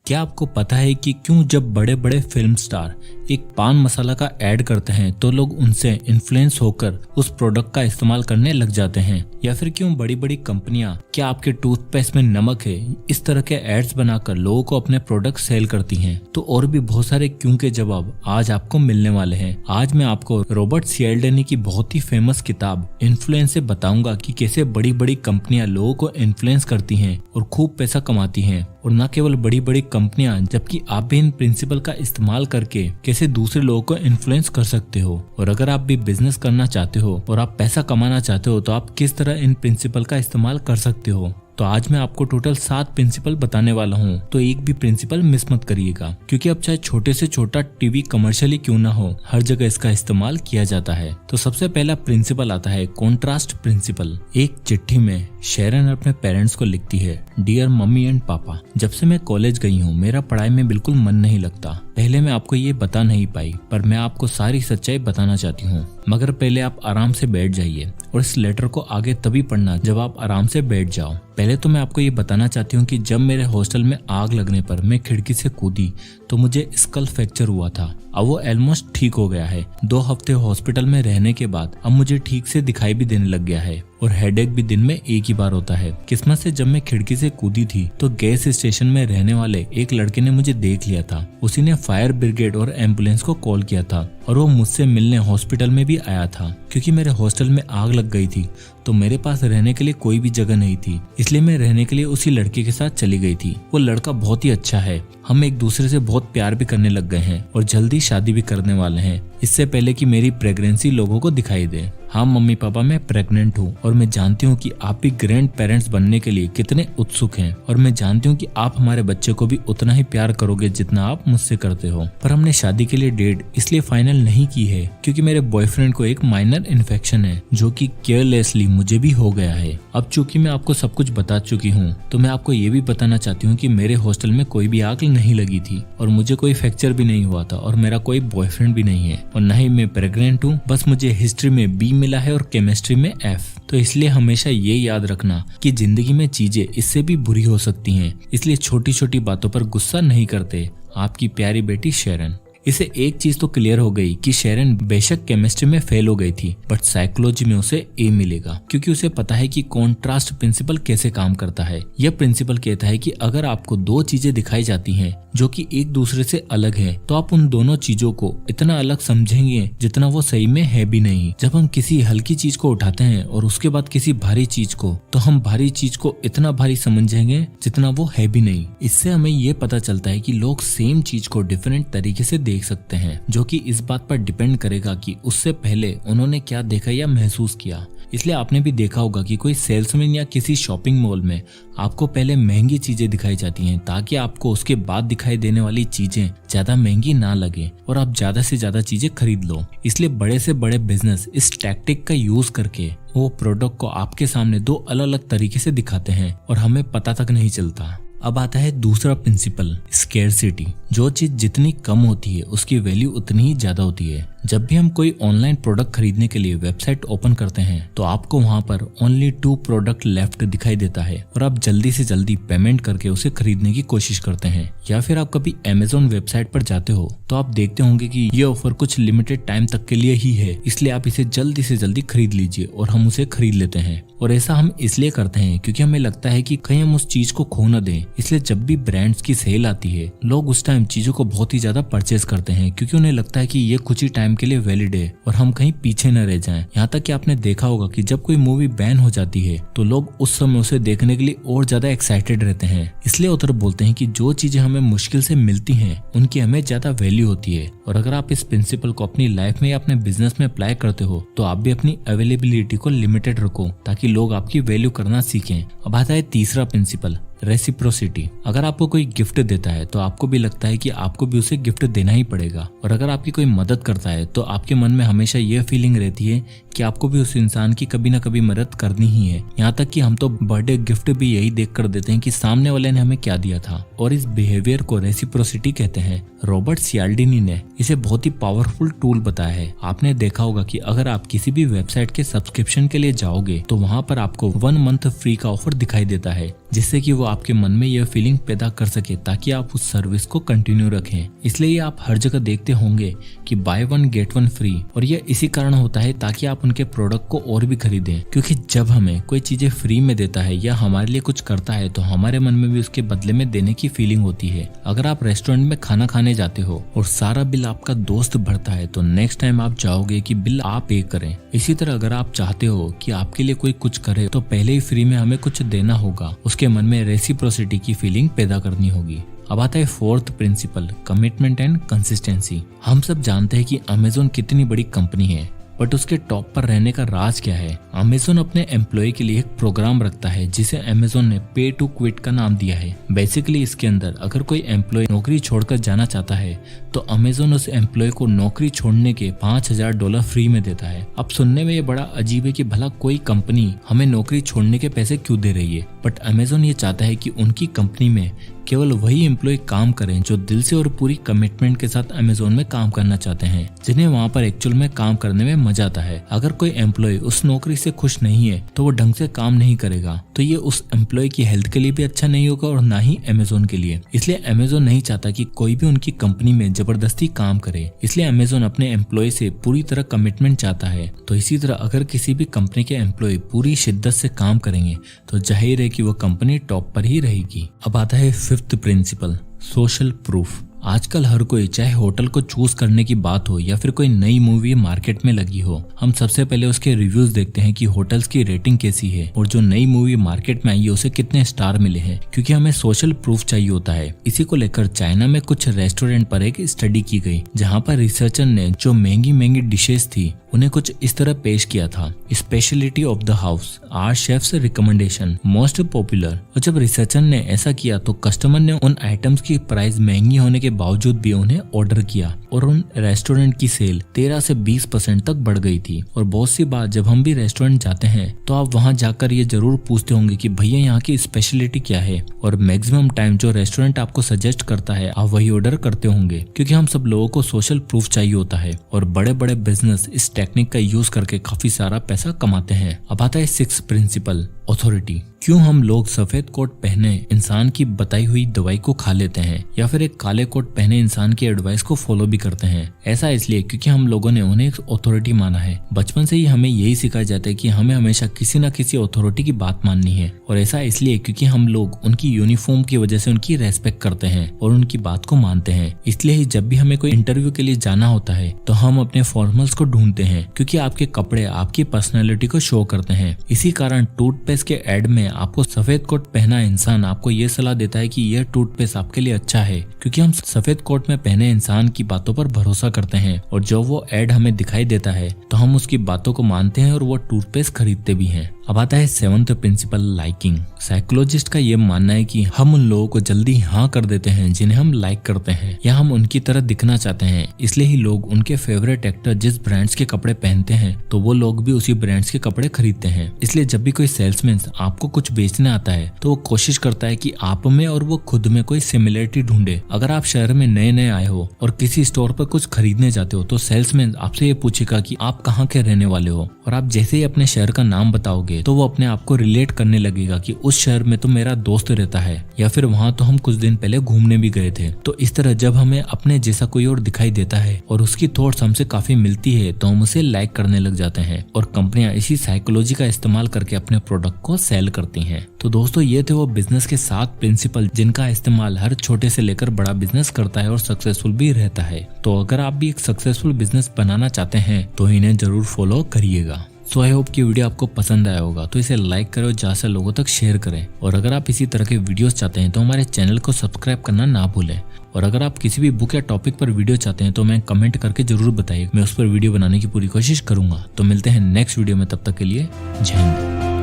क्या आपको पता है कि क्यों जब बड़े बड़े फिल्म स्टार एक पान मसाला का ऐड करते हैं तो लोग उनसे इन्फ्लुएंस होकर उस प्रोडक्ट का इस्तेमाल करने लग जाते हैं? या फिर क्यों बड़ी बड़ी कंपनियां क्या आपके टूथपेस्ट में नमक है इस तरह के एड्स बनाकर लोगों को अपने प्रोडक्ट सेल करती हैं? तो और भी बहुत सारे क्यों के जवाब आज आपको मिलने वाले हैं। आज मैं आपको रॉबर्ट सियाल्डिनी की बहुत ही फेमस किताब इन्फ्लुएंस से बताऊंगा कि कैसे बड़ी बड़ी कंपनियां लोगों को इन्फ्लुएंस करती हैं और खूब पैसा कमाती हैं, और न केवल बड़ी बड़ी कंपनियां जबकि आप भी इन प्रिंसिपल का इस्तेमाल करके कैसे दूसरे लोगों को इन्फ्लुएंस कर सकते हो। और अगर आप भी बिजनेस करना चाहते हो और आप पैसा कमाना चाहते हो तो आप किस तरह इन प्रिंसिपल का इस्तेमाल कर सकते हो। तो आज मैं आपको टोटल 7 प्रिंसिपल बताने वाला हूँ, तो एक भी प्रिंसिपल मिस मत करिएगा, क्योंकि अब चाहे छोटे से छोटा टीवी कमर्शियली क्यों ना हो, हर जगह इसका इस्तेमाल किया जाता है। तो सबसे पहला प्रिंसिपल आता है कॉन्ट्रास्ट प्रिंसिपल। एक चिट्ठी में शेरन अपने पेरेंट्स को लिखती है, डियर मम्मी एंड पापा, जब से मैं कॉलेज गई हूँ मेरा पढ़ाई में बिल्कुल मन नहीं लगता। पहले मैं आपको ये बता नहीं पाई, पर मैं आपको सारी सच्चाई बताना चाहती हूँ। मगर पहले आप आराम से बैठ जाइए और इस लेटर को आगे तभी पढ़ना जब आप आराम से बैठ जाओ। पहले तो मैं आपको ये बताना चाहती हूँ कि जब मेरे हॉस्टल में आग लगने पर मैं खिड़की से कूदी तो मुझे स्कल फ्रैक्चर हुआ था। अब वो ऑलमोस्ट ठीक हो गया है। 2 हफ्ते हॉस्पिटल में रहने के बाद अब मुझे ठीक से दिखाई भी देने लग गया है और हेडेक भी दिन में एक ही बार होता है। किस्मत से जब मैं खिड़की से कूदी थी तो गैस स्टेशन में रहने वाले एक लड़के ने मुझे देख लिया था। उसी ने फायर ब्रिगेड और एम्बुलेंस को कॉल किया था और वो मुझसे मिलने हॉस्पिटल में भी आया था। क्योंकि मेरे हॉस्टल में आग लग गई थी तो मेरे पास रहने के लिए कोई भी जगह नहीं थी, इसलिए मैं रहने के लिए उसी लड़के के साथ चली गई थी। वो लड़का बहुत ही अच्छा है, हम एक दूसरे से बहुत प्यार भी करने लग गए हैं और जल्दी शादी भी करने वाले हैं, इससे पहले कि मेरी प्रेगनेंसी लोगों को दिखाई दे। हाँ मम्मी पापा, मैं प्रेग्नेंट हूँ और मैं जानती हूँ कि आप भी ग्रैंड पेरेंट्स बनने के लिए कितने उत्सुक हैं, और मैं जानती हूँ कि आप हमारे बच्चे को भी उतना ही प्यार करोगे जितना आप मुझसे करते हो। पर हमने शादी के लिए डेट इसलिए फाइनल नहीं की है क्योंकि मेरे बॉयफ्रेंड को एक माइनर इन्फेक्शन है जो कि केयरलेसली मुझे भी हो गया है। अब चूंकि मैं आपको सब कुछ बता चुकी हूँ तो मैं आपको ये भी बताना चाहती हूँ कि मेरे हॉस्टल में कोई भी आग नहीं लगी थी और मुझे कोई फ्रैक्चर भी नहीं हुआ था और मेरा कोई बॉयफ्रेंड भी नहीं है और न ही मैं प्रेग्नेंट हूँ। बस मुझे हिस्ट्री में B मिला है और केमिस्ट्री में F। तो इसलिए हमेशा ये याद रखना कि जिंदगी में चीजें इससे भी बुरी हो सकती हैं, इसलिए छोटी छोटी बातों पर गुस्सा नहीं करते। आपकी प्यारी बेटी शेरन। इसे एक चीज तो क्लियर हो गई कि शेरन बेशक केमिस्ट्री में फेल हो गई थी बट साइकोलॉजी में उसे A मिलेगा, क्योंकि उसे पता है कि कॉन्ट्रास्ट प्रिंसिपल कैसे काम करता है। यह प्रिंसिपल कहता है कि अगर आपको 2 चीजें दिखाई जाती हैं जो कि एक दूसरे से अलग है तो आप उन दोनों चीजों को इतना अलग समझेंगे जितना वो सही में है भी नहीं। जब हम किसी हल्की चीज को उठाते हैं और उसके बाद किसी भारी चीज को, तो हम भारी चीज को इतना भारी समझेंगे जितना वो है भी नहीं। इससे हमें ये पता चलता है कि लोग सेम चीज को डिफरेंट तरीके से देख सकते हैं, जो कि इस बात पर डिपेंड करेगा कि उससे पहले उन्होंने क्या देखा या महसूस किया। इसलिए आपने भी देखा होगा कि कोई सेल्समैन या किसी शॉपिंग मॉल में आपको पहले महंगी चीजें दिखाई जाती हैं ताकि आपको उसके बाद दिखाई देने वाली चीजें ज्यादा महंगी ना लगे और आप ज्यादा से ज्यादा चीजें खरीद लो। इसलिए बड़े से बड़े बिजनेस इस टैक्टिक का यूज करके वो प्रोडक्ट को आपके सामने 2 अलग अलग तरीके से दिखाते हैं और हमें पता तक नहीं चलता। अब आता है दूसरा प्रिंसिपल, स्केर्सिटी। जो चीज जितनी कम होती है उसकी वैल्यू उतनी ही ज्यादा होती है। जब भी हम कोई ऑनलाइन प्रोडक्ट खरीदने के लिए वेबसाइट ओपन करते हैं तो आपको वहां पर ओनली 2 प्रोडक्ट लेफ्ट दिखाई देता है और आप जल्दी से जल्दी पेमेंट करके उसे खरीदने की कोशिश करते हैं। या फिर आप कभी Amazon वेबसाइट पर जाते हो तो आप देखते होंगे कि ये ऑफर कुछ लिमिटेड टाइम तक के लिए ही है, इसलिए आप इसे जल्दी से जल्दी खरीद लीजिए, और हम उसे खरीद लेते हैं। और ऐसा हम इसलिए करते हैं क्योंकि हमें लगता है कि कहीं हम उस चीज को खो न दें। इसलिए जब भी ब्रांड्स की सेल आती है लोग उस टाइम चीजों को बहुत ही ज्यादा परचेज करते हैं, क्योंकि उन्हें लगता है कि ये कुछ ही टाइम के लिए वैलिड है और हम कहीं पीछे न रह जाएं। यहाँ तक कि आपने देखा होगा कि जब कोई मूवी बैन हो जाती है तो लोग उस समय उसे देखने के लिए और ज्यादा एक्साइटेड रहते हैं। इसलिए ऑथर बोलते हैं कि जो चीजें हमें मुश्किल से मिलती हैं उनकी हमें ज्यादा वैल्यू होती है। और अगर आप इस प्रिंसिपल को अपनी लाइफ में या अपने बिजनेस में अप्लाई करते हो तो आप भी अपनी अवेलेबिलिटी को लिमिटेड रखो ताकि लोग आपकी वैल्यू करना सीखें। अब आता है तीसरा प्रिंसिपल, रेसिप्रोसिटी। अगर आपको कोई गिफ्ट देता है तो आपको भी लगता है कि आपको भी उसे गिफ्ट देना ही पड़ेगा, और अगर आपकी कोई मदद करता है तो आपके मन में हमेशा यह फीलिंग रहती है कि आपको भी उस इंसान की कभी ना कभी मदद करनी ही है। यहाँ तक कि हम तो बर्थडे गिफ्ट भी यही देख कर देते हैं कि सामने वाले ने हमें क्या दिया था, और इस बिहेवियर को रेसिप्रोसिटी कहते हैं। रॉबर्ट सियाल्डिनी ने इसे बहुत ही पावरफुल टूल बताया है। आपने देखा होगा कि अगर आप किसी भी वेबसाइट के सब्सक्रिप्शन के लिए जाओगे तो वहाँ पर आपको 1 मंथ फ्री का ऑफर दिखाई देता है, जिससे कि वो आपके मन में यह फीलिंग पैदा कर सके ताकि आप उस सर्विस को कंटिन्यू रखें। इसलिए आप हर जगह देखते होंगे कि by one get one free, और यह इसी कारण होता है ताकि आप उनके प्रोडक्ट को और भी खरीदें। क्योंकि जब हमें कोई चीजें फ्री में देता है या हमारे लिए कुछ करता है तो हमारे मन में भी उसके बदले में देने की फीलिंग होती है। अगर आप रेस्टोरेंट में खाना खाने जाते हो और सारा बिल आपका दोस्त भरता है तो नेक्स्ट टाइम आप चाहोगे कि बिल आप पे करें। इसी तरह अगर आप चाहते हो कि आपके लिए कोई कुछ करे तो पहले ही फ्री में हमें कुछ देना होगा, उसके मन में रेसिप्रोसिटी की फीलिंग पैदा करनी होगी। अब आता है fourth principle, commitment and consistency. हम सब जानते हैं कि अमेज़न कितनी बड़ी कंपनी है, बट उसके टॉप पर रहने का राज क्या है। अमेज़न अपने एम्प्लॉय के लिए एक प्रोग्राम रखता है जिसे अमेज़न ने पे टू क्विट का नाम दिया है। बेसिकली इसके अंदर अगर कोई एम्प्लॉय नौकरी छोड़कर जाना चाहता है तो अमेज़न उस एम्प्लॉय को नौकरी छोड़ने के $5000 फ्री में देता है। अब सुनने में ये बड़ा अजीब है कि भला कोई कंपनी हमें नौकरी छोड़ने के पैसे क्यों दे रही है, बट अमेज़न ये चाहता है कि उनकी कंपनी में केवल वही एम्प्लॉय काम करें जो दिल से और पूरी कमिटमेंट के साथ अमेज़न में काम करना चाहते हैं, जिन्हें वहाँ पर एक्चुअल में काम करने में मजा आता है। अगर कोई एम्प्लॉय उस नौकरी से खुश नहीं है तो वो ढंग से काम नहीं करेगा, तो ये उस एम्प्लॉय की हेल्थ के लिए भी अच्छा नहीं होगा और ना ही अमेज़न के लिए। इसलिए अमेज़न नहीं चाहता कि कोई भी उनकी कंपनी में जबरदस्ती काम करे। इसलिए अमेज़न अपने एम्प्लॉय से पूरी तरह कमिटमेंट चाहता है। तो इसी तरह अगर किसी भी कंपनी के एम्प्लॉय पूरी शिद्दत से काम करेंगे तो जाहिर है कि वो कंपनी टॉप पर ही रहेगी। अब आता है फिफ्थ प्रिंसिपल, सोशल प्रूफ। आजकल हर कोई, चाहे होटल को चूज करने की बात हो या फिर कोई नई मूवी मार्केट में लगी हो, हम सबसे पहले उसके रिव्यूज देखते हैं कि होटल्स की रेटिंग कैसी है और जो नई मूवी मार्केट में आई है उसे कितने स्टार मिले हैं, क्योंकि हमें सोशल प्रूफ चाहिए होता है। इसी को लेकर चाइना में कुछ रेस्टोरेंट पर एक स्टडी की गई जहाँ पर रिसर्चर ने जो महंगी महंगी डिशेस थी उन्हें कुछ इस तरह पेश किया था, speciality of the house, our chef's recommendation, most popular. और जब रिसर्चर ने ऐसा किया तो कस्टमर ने उन आइटम्स की प्राइस महंगी होने के बावजूद भी उन्हें ऑर्डर किया और उन रेस्टोरेंट की सेल 13 से 20% तक बढ़ गई थी। और बहुत सी बार जब हम भी रेस्टोरेंट जाते हैं तो आप वहां जाकर ये जरूर पूछते होंगे कि भैया यहाँ की स्पेशलिटी क्या है, और मैक्सिमम टाइम जो रेस्टोरेंट आपको सजेस्ट करता है आप वही ऑर्डर करते होंगे, क्योंकि हम सब लोगों को सोशल प्रूफ चाहिए होता है और बड़े बड़े बिजनेस इस टेक्निक का यूज करके काफी सारा पैसा कमाते हैं। अब आता है सिक्स्थ प्रिंसिपल, अथॉरिटी। क्यों हम लोग सफेद कोट पहने इंसान की बताई हुई दवाई को खा लेते हैं या फिर एक काले कोट पहने इंसान की एडवाइस को फॉलो भी करते हैं? ऐसा इसलिए क्योंकि हम लोगों ने उन्हें एक अथॉरिटी माना है। बचपन से ही हमें यही सिखाया जाता है कि हमें हमेशा किसी न किसी अथॉरिटी की बात माननी है, और ऐसा इसलिए क्योंकि हम लोग उनकी यूनिफॉर्म की वजह से उनकी रेस्पेक्ट करते हैं और उनकी बात को मानते हैं। इसलिए ही जब भी हमें कोई इंटरव्यू के लिए जाना होता है तो हम अपने फॉर्मल्स को ढूंढते हैं, क्योंकि आपके कपड़े आपकी पर्सनैलिटी को शो करते हैं। इसी कारण टूथपेस्ट के एड में आपको सफेद कोट पहना इंसान आपको ये सलाह देता है कि यह टूथपेस्ट आपके लिए अच्छा है, क्योंकि हम सफेद कोट में पहने इंसान की बातों पर भरोसा करते हैं और जब वो एड हमें दिखाई देता है तो हम उसकी बातों को मानते हैं और वो टूथपेस्ट खरीदते भी हैं। अब आता है सेवंथ प्रिंसिपल, लाइकिंग। साइकोलॉजिस्ट का ये मानना है कि हम उन लोगों को जल्दी हाँ कर देते हैं जिन्हें हम लाइक करते हैं या हम उनकी तरह दिखना चाहते हैं। इसलिए ही लोग उनके फेवरेट एक्टर जिस ब्रांड्स के कपड़े पहनते हैं तो वो लोग भी उसी ब्रांड्स के कपड़े खरीदते हैं। इसलिए जब भी कोई सेल्समैन आपको कुछ बेचने आता है तो वो कोशिश करता है कि आप में और वो खुद में कोई सिमिलरिटी ढूंढे। अगर आप शहर में नए नए आए हो और किसी स्टोर पर कुछ खरीदने जाते हो तो सेल्समैन आपसे ये पूछेगा कि आप कहाँ के रहने वाले हो, और आप जैसे ही अपने शहर का नाम बताओगे तो वो अपने आप को रिलेट करने लगेगा कि उस शहर में तो मेरा दोस्त रहता है या फिर वहाँ तो हम कुछ दिन पहले घूमने भी गए थे। तो इस तरह जब हमें अपने जैसा कोई और दिखाई देता है और उसकी थॉट्स हमसे काफी मिलती है तो हम उसे लाइक करने लग जाते हैं, और कंपनियां इसी साइकोलॉजी का इस्तेमाल करके अपने प्रोडक्ट को सेल करती हैं। तो दोस्तों ये थे वो बिजनेस के 7 प्रिंसिपल जिनका इस्तेमाल हर छोटे से लेकर बड़ा बिजनेस करता है और सक्सेसफुल भी रहता है। तो अगर आप भी एक सक्सेसफुल बिजनेस बनाना चाहते हैं तो इन्हें जरूर फॉलो करिएगा। सो आई होप कि वीडियो आपको पसंद आया होगा, तो इसे लाइक करें और ज्यादा से लोगों तक शेयर करें। और अगर आप इसी तरह के वीडियोस चाहते हैं तो हमारे चैनल को सब्सक्राइब करना ना भूलें। और अगर आप किसी भी बुक या टॉपिक पर वीडियो चाहते हैं तो मैं कमेंट करके जरूर बताइए, मैं उस पर वीडियो बनाने की पूरी कोशिश करूंगा। तो मिलते हैं नेक्स्ट वीडियो में, तब तक के लिए जय हिंद।